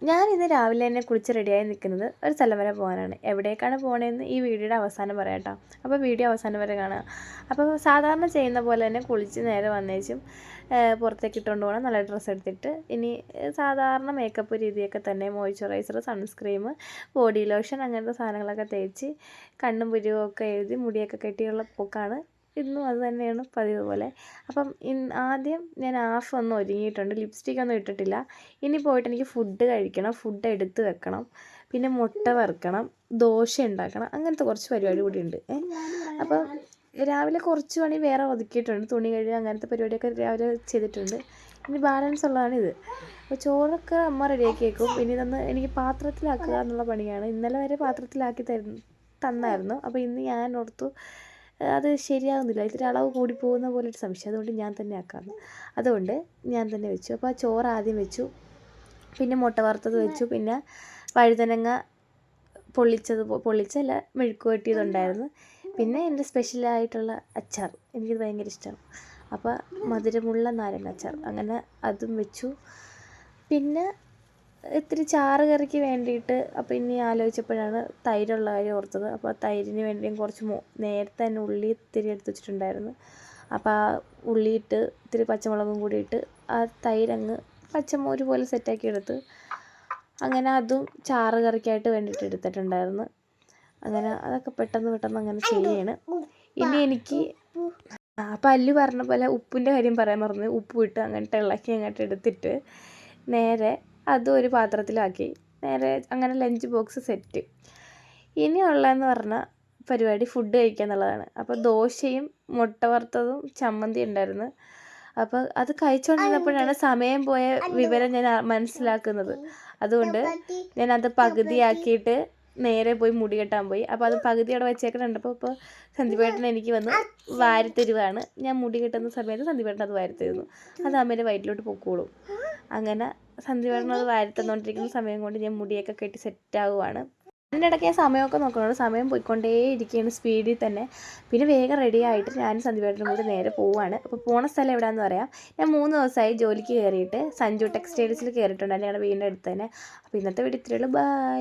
ഞാനിന്ന് രാവിലെ തന്നെ കുളിച്ച് റെഡിയായി നിൽക്കുന്നത് ഒരു സ്ഥലം വരെ പോകാനാണ്. എവിടേക്കാണ് പോകണതെന്ന് ഈ വീഡിയോയുടെ അവസാനം പറയാം കേട്ടോ. അപ്പോൾ വീഡിയോ അവസാനം വരെ കാണുക. അപ്പോൾ സാധാരണ ചെയ്യുന്ന പോലെ തന്നെ കുളിച്ച് നേരെ വന്നേച്ചും പുറത്തേക്ക് ഇട്ടുകൊണ്ട് പോകണം. നല്ല ഡ്രസ്സ് എടുത്തിട്ട് ഇനി സാധാരണ മേക്കപ്പ് രീതിയൊക്കെ തന്നെ മോയ്സ്ചറൈസർ, സൺസ്ക്രീം, ബോഡി ലോഷൻ അങ്ങനത്തെ സാധനങ്ങളൊക്കെ തേച്ച് കണ്ണും പുരുവൊക്കെ എഴുതി മുടിയൊക്കെ കെട്ടിയുള്ള പോക്കാണ്. ഇന്നും അത് തന്നെയാണ് പതിവ് പോലെ. അപ്പം ആദ്യം ഞാൻ ഹാഫ് ഒന്ന് ഒരുങ്ങിയിട്ടുണ്ട്, ലിപ്സ്റ്റിക്കൊന്നും ഇട്ടിട്ടില്ല. ഇനി പോയിട്ട് എനിക്ക് ഫുഡ് കഴിക്കണം, ഫുഡ് എടുത്ത് വെക്കണം, പിന്നെ മുട്ട വറുക്കണം, ദോശ ഉണ്ടാക്കണം, അങ്ങനത്തെ കുറച്ച് പരിപാടി കൂടി ഉണ്ട്. അപ്പം രാവിലെ കുറച്ച് പണി വേറെ ഒതുക്കിയിട്ടുണ്ട്, തുണി കഴുകുക അങ്ങനത്തെ പരിപാടിയൊക്കെ രാവിലെ ചെയ്തിട്ടുണ്ട്. ഇനി ബാലൻസ് ഉള്ളതാണിത്. അപ്പോൾ ചോറൊക്കെ അമ്മ റെഡിയാക്കി വെക്കും. ഇനി ഇതൊന്ന് എനിക്ക് പാത്രത്തിലാക്കുക എന്നുള്ള പണിയാണ്. ഇന്നലെ വരെ പാത്രത്തിലാക്കി തന്നായിരുന്നു. അപ്പോൾ ഇന്ന് ഞാൻ ഓർത്തു അത് ശരിയാകുന്നില്ല, ഇതിൻ്റെ അളവ് കൂടിപ്പോകുന്ന പോലെ ഒരു സംശയം, അതുകൊണ്ട് ഞാൻ തന്നെ ആക്കാമെന്ന്. അതുകൊണ്ട് ഞാൻ തന്നെ വെച്ചു. അപ്പോൾ ആ ചോറ് ആദ്യം വെച്ചു, പിന്നെ മുട്ട വറുത്തത് വെച്ചു, പിന്നെ വഴുതനങ്ങ പൊള്ളിച്ചല്ല മെഴുക്ക് വെട്ടിയതുണ്ടായിരുന്നു, പിന്നെ എൻ്റെ സ്പെഷ്യലായിട്ടുള്ള അച്ചാർ, എനിക്കിത് ഭയങ്കര ഇഷ്ടമാണ്. അപ്പോൾ മധുരമുള്ള നാരങ്ങ അച്ചാർ, അങ്ങനെ അതും വെച്ചു. പിന്നെ ഇത്തിരി ചാറ് കറിക്ക് വേണ്ടിയിട്ട് അപ്പോൾ ഇനി ആലോചിച്ചപ്പോഴാണ് തൈരുള്ള കാര്യം ഓർത്തത്. അപ്പോൾ തൈരിന് വേണ്ടിയും കുറച്ച് നേരത്തെ തന്നെ ഉള്ളി ഇത്തിരി എടുത്ത് വെച്ചിട്ടുണ്ടായിരുന്നു. അപ്പോൾ ആ ഉള്ളിയിട്ട് ഇത്തിരി പച്ചമുളകും കൂടി ഇട്ട് ആ തൈരങ്ങ് പച്ചമോര് പോലെ സെറ്റാക്കി എടുത്ത് അങ്ങനെ അതും ചാറ് കറിക്കായിട്ട് വേണ്ടിയിട്ട് എടുത്തിട്ടുണ്ടായിരുന്നു. അങ്ങനെ അതൊക്കെ പെട്ടെന്ന് അങ്ങനെ ചെയ്യുകയാണ്. ഇനി എനിക്ക് പല്ല് പറഞ്ഞ പോലെ ഉപ്പിൻ്റെ കാര്യം പറയാൻ മറന്നു. ഉപ്പ് ഇട്ട് അങ്ങോട്ട് ഇളക്കി അങ്ങോട്ട് എടുത്തിട്ട് നേരെ അതും ഒരു പാത്രത്തിലാക്കി നേരെ അങ്ങനെ ലഞ്ച് ബോക്സ് സെറ്റ്. ഇനിയുള്ളതെന്ന് പറഞ്ഞാൽ പരിപാടി ഫുഡ് കഴിക്കുക എന്നുള്ളതാണ്. അപ്പോൾ ദോശയും മുട്ട വറുത്തതും ചമ്മന്തി ഉണ്ടായിരുന്നു. അപ്പോൾ അത് കഴിച്ചുകൊണ്ടിരുന്നപ്പോഴാണ് സമയം പോയ വിവരം ഞാൻ മനസ്സിലാക്കുന്നത്. അതുകൊണ്ട് ഞാനത് പകുതിയാക്കിയിട്ട് നേരെ പോയി മുടി കെട്ടാൻ പോയി. അപ്പോൾ അത് പകുതിയോടെ വെച്ചേക്കണുണ്ടപ്പോൾ ഇപ്പോൾ സന്ദീപേട്ടൻ എനിക്ക് വന്ന് വാരിത്തരുവാണ്. ഞാൻ മുടി കെട്ടുന്ന സമയത്ത് സന്ദീപേട്ടൻ അത് വാരിത്തരുന്നു. അത് അമ്മേൻ്റെ വയറ്റിലോട്ട് പൊക്കോളും. അങ്ങനെ സന്ദീപേട്ടൻ അത് വാരിത്തന്നുകൊണ്ടിരിക്കുന്ന സമയം കൊണ്ട് ഞാൻ മുടിയൊക്കെ കെട്ടി സെറ്റാവുകയാണ്. അതിനിടയ്ക്ക് ഞാൻ സമയമൊക്കെ നോക്കുന്നുണ്ട്. സമയം പോയിക്കൊണ്ടേ ഇരിക്കുകയാണ് സ്പീഡിൽ തന്നെ. പിന്നെ വേഗം റെഡി ആയിട്ട് ഞാൻ സന്ദീപേട്ടനും കൂടി നേരെ പോവുകയാണ്. അപ്പോൾ പോണ സ്ഥലം എവിടെയാണെന്ന് പറയാം. ഞാൻ 3 ദിവസമായി ജോലിക്ക് കയറിയിട്ട് സഞ്ജു ടെക്സ്റ്റൈൽസിൽ കയറിയിട്ടുണ്ട്, ഞങ്ങളുടെ വീടിൻ്റെ അടുത്ത് തന്നെ. അപ്പോൾ ഇന്നത്തെ വീഡിയോ ഇത്രയേ ഉള്ളൂ. ബൈ.